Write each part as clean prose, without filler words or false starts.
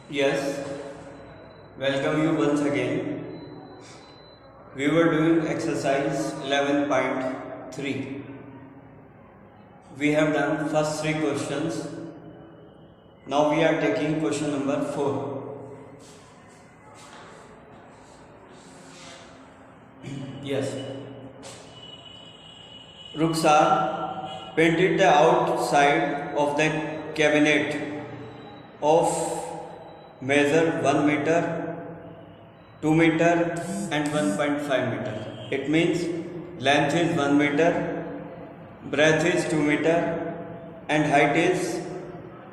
Yes, welcome you once again. We were doing exercise 11.3. We have done first three questions. Now we are taking question number 4. Yes. Ruksar painted the outside of the cabinet of measure 1 meter, 2 meter and 1.5 meter. It means length is 1 meter, breadth is 2 meter and height is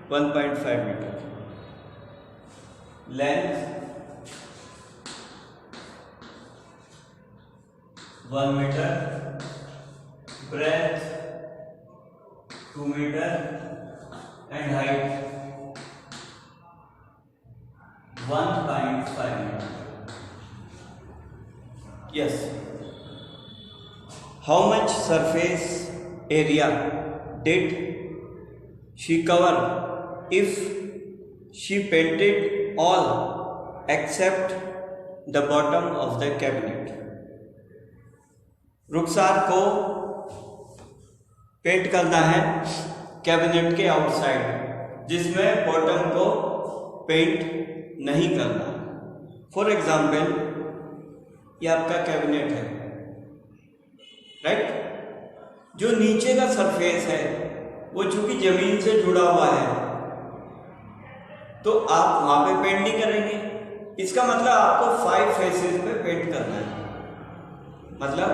1.5 meter. Length 1 meter, breadth 2 meter and height 1.5 meter. Yes. How much surface area did she cover if she painted all except the bottom of the cabinet? रुखसार को paint करना है cabinet के outside, जिसमें bottom को paint नहीं करना। For example, ये आपका कैबिनेट है, राइट। जो नीचे का सरफेस है वो चूंकि जमीन से जुड़ा हुआ है, तो आप वहां पे पेंट नहीं करेंगे। इसका मतलब आपको 5 फेसेस पे पेंट करना है, मतलब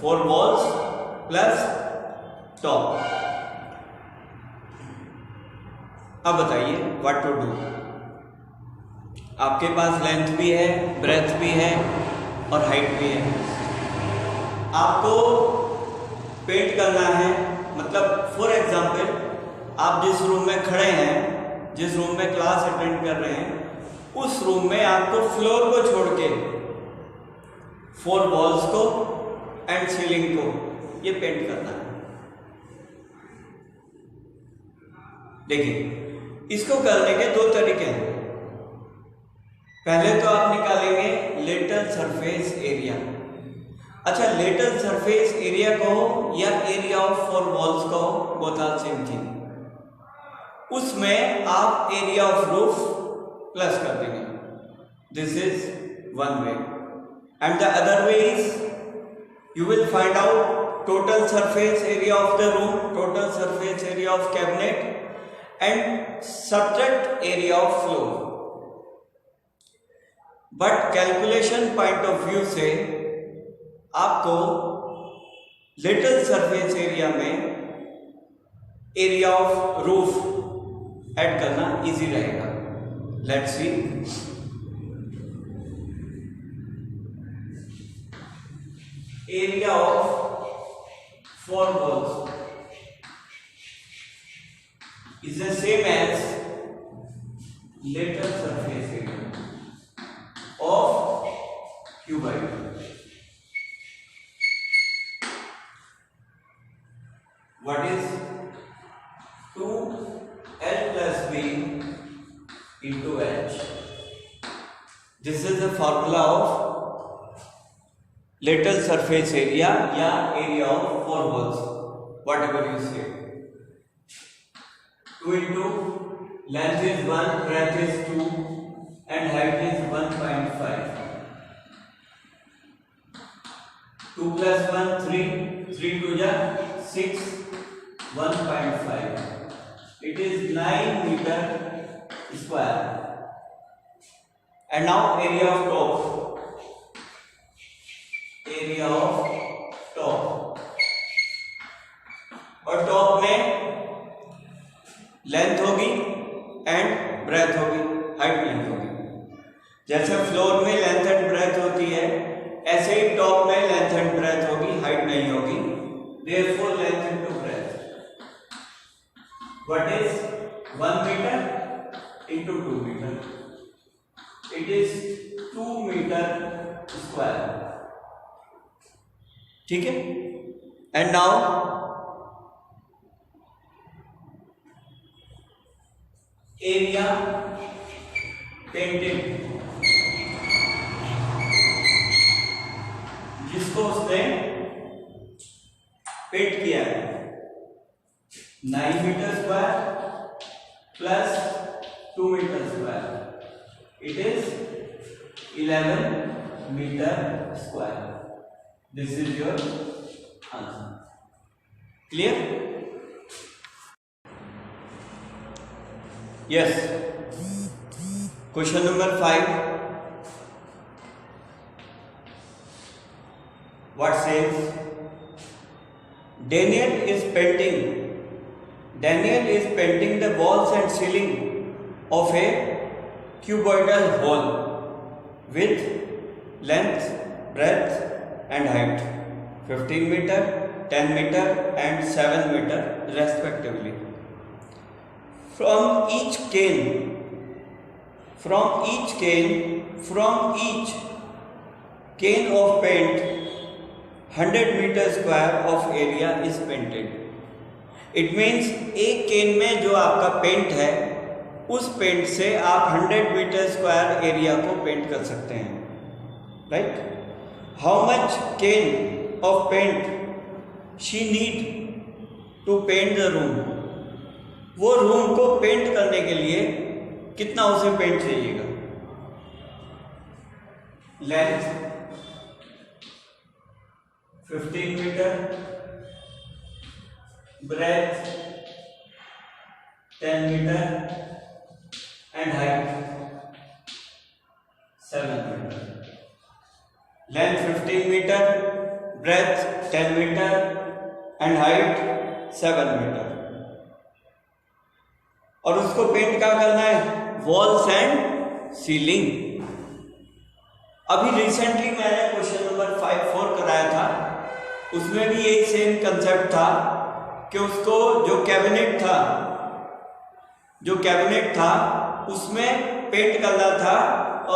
4 वॉल्स प्लस टॉप। अब बताइए व्हाट टू डू। आपके पास लेंथ भी है, ब्रेथ भी है और हाइट भी है। आपको पेंट करना है, मतलब फॉर एग्जांपल आप जिस रूम में खड़े हैं, जिस रूम में क्लास अटेंड कर रहे हैं, उस रूम में आपको फ्लोर को छोड़ के 4 वॉल्स को एंड सीलिंग को ये पेंट करना है। देखिए, इसको करने के 2 तरीके हैं। पहले तो आप निकालेंगे लेटरल सरफेस एरिया। अच्छा, लेटरल सरफेस एरिया कहो या एरिया ऑफ 4 वॉल्स कहो, बोथ आर सेम थिंग। उसमें आप एरिया ऑफ रूफ प्लस कर देंगे। This is one way and the other way is you will find out total surface area of the room, total surface area of cabinet and subtract area of floor. But calculation point of view से आपको little surface area में area of roof add करना easy रहेगा। Let's see. Area of 4 walls is the same as lateral surface area of cuboid. What is 2L plus B into H? This is the formula of lateral surface area या area of 4 walls, whatever you say. 2 into length is 1, breadth is 2 and height is 1.5. 2 plus 1 3, 3 to the 6, 1.5. It is 9 meter square. And now area of top. Area of top, और top में length होगी and breadth होगी, height नहीं होगी। जैसे floor में length and breath होती है, ऐसे ही टॉप में लेंथ एंड ब्रेथ होगी, हाइट नहीं होगी। Therefore length into breadth what is 1 metre into 2 metre, it is 2 metre square. ठीक है। एंड नाउ area पेंटेड, जिसको उसने पेंट किया है, 9 metre square plus 2 metre square, it is 11 meter square. This is your answer. Clear? Yes. Question number 5. What says? Daniel is painting the walls and ceiling of a cuboidal hall with length, breadth and height 15 meter, 10 meter and 7 meter respectively. From each cane of paint 100 meter square of area is painted. It means एक केन में जो आपका paint है उस paint से आप 100 metre square area को paint कर सकते हैं, right? How much can of paint she need to paint the room, वो रूम को पेंट करने के लिए कितना उसे पेंट चाहिएगा? Length 15 metre, breadth 10 meter and height 7 meter. Length 15 meter, breadth 10 meter and height 7 meter. और उसको पेंट क्या करना है? Walls and ceiling. अभी रिसेंटली मैंने क्वेश्चन नंबर 4 कराया था, उसमें भी यही सेम कंसेप्ट था कि उसको जो कैबिनेट था उसमें पेंट करना था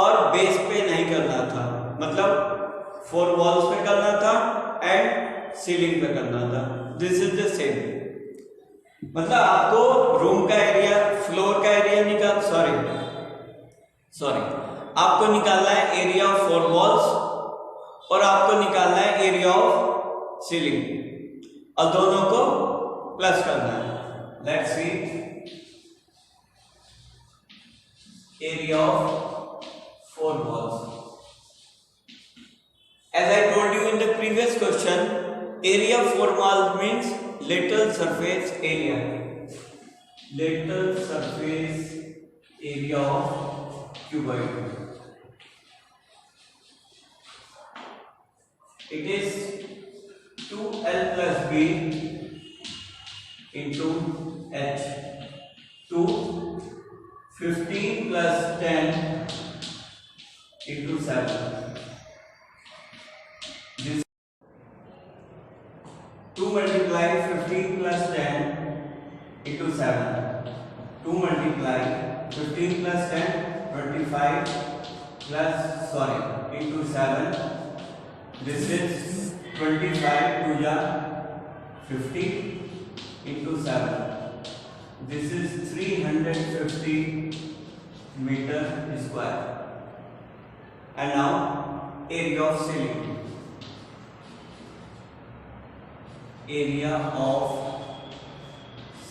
और बेस पे नहीं करना था, मतलब 4 वॉल्स पे करना था एंड सीलिंग पे करना था. दिस इज द सेम, मतलब आपको रूम का एरिया, फ्लोर का एरिया आपको निकालना है एरिया ऑफ 4 वॉल्स और आपको निकालना है एरिया ऑफ सीलिंग, और दोनों को प्लस करना है. Let's see area of 4 walls. As I told you in the previous question, area of 4 walls means lateral surface area. Lateral surface area of cuboid. It is 2L plus B into H, 15 plus 10 into 7. This 2 multiply 15 plus 10 into 7. 2 multiply 15 plus 10 25 into 7. This is 25 to the 50 into 7. This is 350 meter square. And now area of ceiling. Area of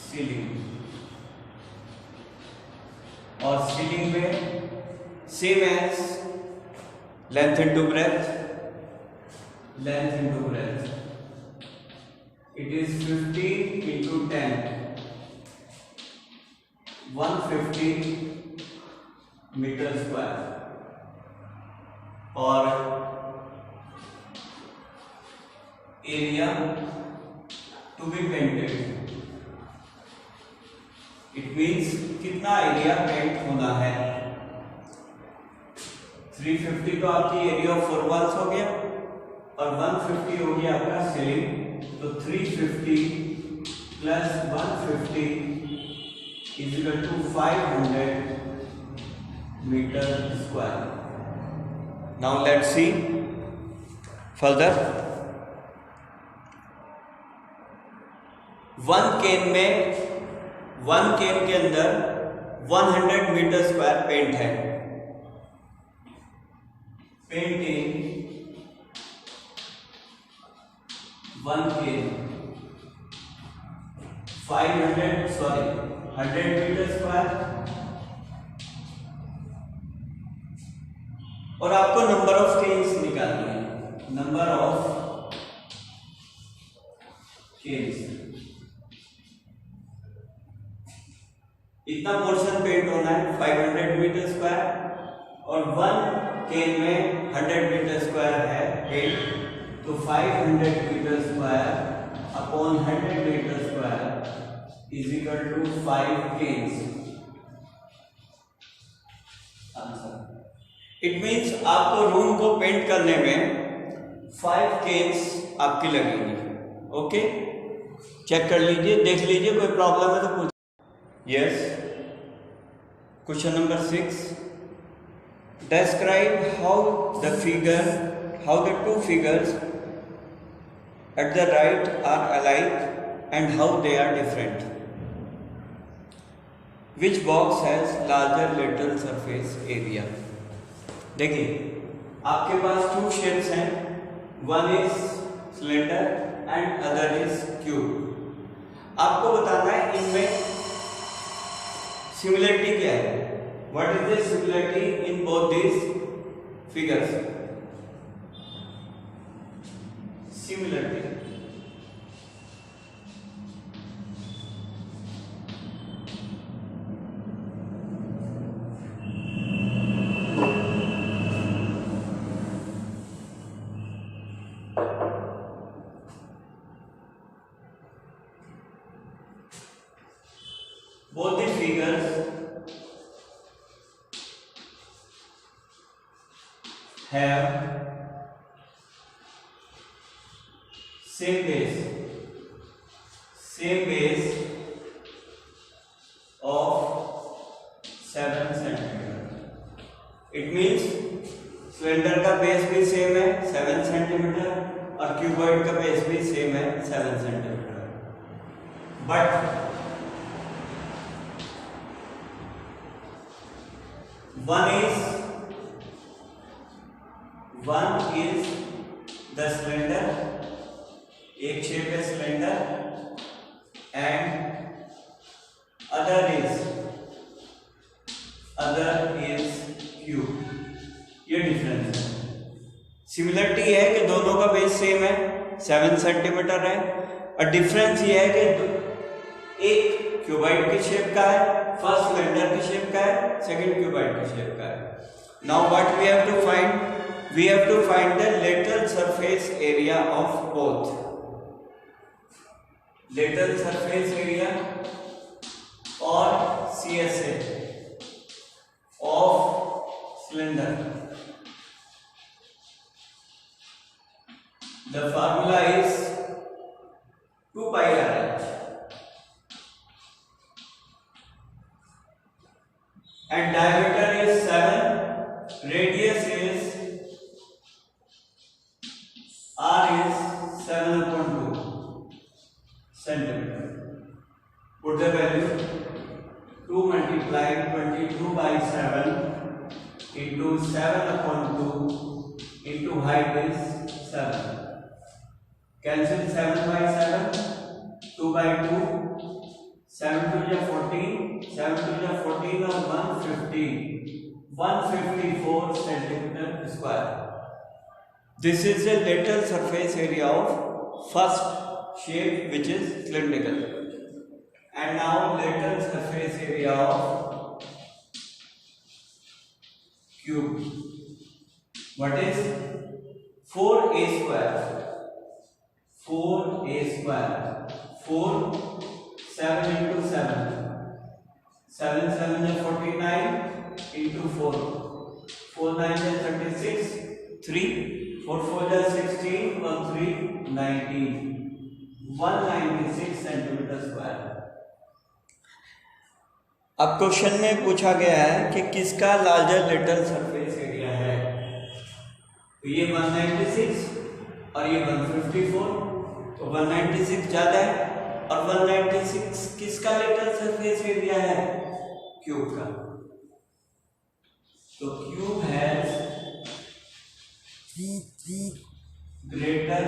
ceiling. और ceiling में same as length into breadth. Length into breadth. It is 15 into 10. 150 meter square. और area to be painted. It means कितना area paint होना है? 350 तो आपकी area of 4 walls हो गया और 150 हो गया आपका सीलिंग. तो 350 plus 150 is equal to 500 meter square. Now let's see further. One can के अंदर 100 मीटर स्क्वायर पेंट है. painting 1 kg 100 मीटर स्क्वायर, और आपको नंबर ऑफ केन्स निकालनी है, नंबर ऑफ केन्स। इतना पोर्शन पेंट होना है 500 मीटर स्क्वायर, और 1 केन में 100 मीटर स्क्वायर है पेंट, तो 500 metre square upon 100 metre square is equal to 5 cans answer. It means आपको रूम को पेंट करने में 5 केन्स आपकी लगेंगी। ओके, चेक कर लीजिए, देख लीजिए, कोई प्रॉब्लम है तो पूछ। Yes, question number 6, describe how the two figures at the right are alike and how they are different. Which box has larger lateral surface area? देखिए, आपके पास 2 shapes हैं, one is cylinder and other is cube। आपको बताना है इनमें similarity क्या है। What is the similarity in both these figures? Similarity. Both the figures have same base of 7 centimetre. It means cylinder का बेस भी सेम है 7 सेंटीमीटर और क्यूबॉइड का बेस भी सेम है 7 centimetre, but one is the cylinder, एक shape है cylinder, and other is cube. ये डिफरेंस है। सिमिलरिटी है कि दोनों का बेस सेम है 7 सेंटीमीटर है, और डिफरेंस ये है कि एक क्यूबॉइड की शेप का है, फर्स्ट सिलेंडर की शेप का है, सेकंड क्यूबॉइड की शेप का है। Now what we have to find? We have to find the lateral surface area of both. Lateral surface area or CSA of cylinder. The formula is 2 pi RH, and diameter is 7, radius is R is 7/2 centimeter. Put the value 2 multiplied 22 by 7 into 7/2 into height is 7. Cancel 7 by 7, 2 by 2, 7 to the 14, 7 to the 14 or 154 centimeter square. This is the lateral surface area of first shape, which is cylindrical. And now lateral surface area of cube. What is 4a square? 4a square. 4 7 into 7. 7 7 is 49 into 4. 4 9 is 36. 3 4 4 is 16 और 3 19, 196 centimetre square. अब question में पूछा गया है कि किसका larger lateral surface area है। तो ये 196 और ये 154, तो 196 ज्यादा है, और 196 किसका लेटरल सरफेस एरिया है? क्यूब का। तो cube has greater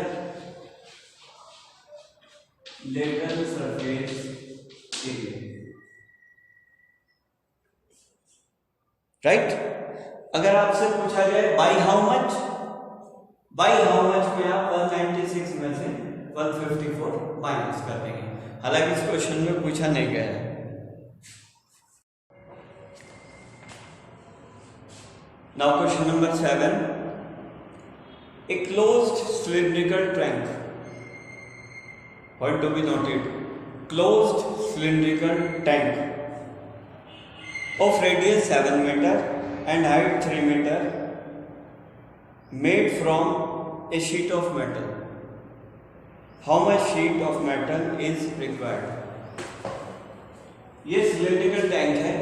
lateral surface area, right. अगर आपसे पूछा जाए बाई हाउ मच में आप 196 में से 154 माइनस कर देंगे। हालांकि इस क्वेश्चन में पूछा नहीं गया है। Now question number 7, a closed cylindrical tank, what to be noted, closed cylindrical tank of radius 7 meter and height 3 meter made from a sheet of metal. How much sheet of metal is required? ये cylindrical tank है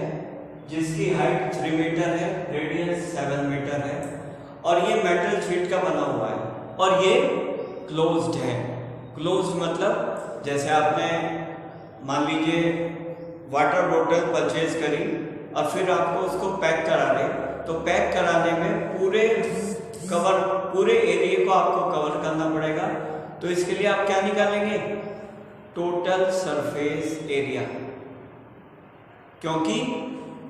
जिसकी height 3 metre है, radius 7 metre है और ये metal sheet का बना हुआ है और ये क्लोज्ड है। क्लोज्ड मतलब जैसे आपने मान लीजिए वाटर बोतल परचेज करी और फिर आपको उसको पैक करा रहे, तो पैक कराने में पूरे एरिया को आपको कवर करना पड़ेगा। तो इसके लिए आप क्या निकालेंगे? टोटल सरफेस एरिया, क्योंकि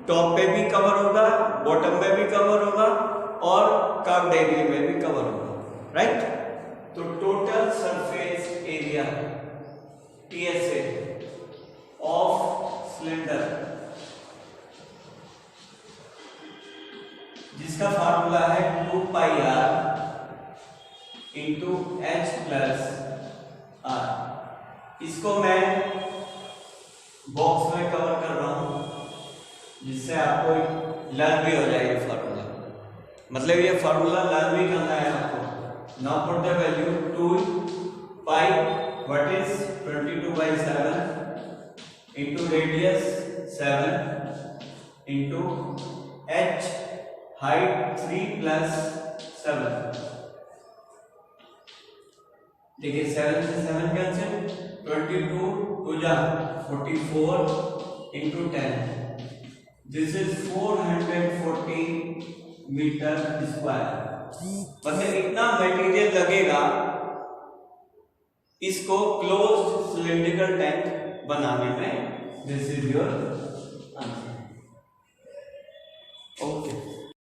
टॉप पे भी कवर होगा, बॉटम में भी कवर होगा और कर्व्ड एरिया में भी कवर होगा, राइट। तो total surface area TSA of cylinder, जिसका फार्मूला है 2πr into H plus R। इसको मैं बॉक्स में कवर कर रहा हूं जिससे आपको लर्न भी हो जाए ये फार्मूला, मतलब ये फार्मूला लर्न भी करना है आपको। Now put the value 2 pi what is 22/7 into radius 7 into H height 3 plus 7। देखिए 7 से 7 कैंसिल, 22 टू जा 44 into 10, this is 440 metre square. मतलब इतना मटेरियल लगेगा इसको क्लोज्ड सिलिंड्रिकल टैंक बनाने में। This is your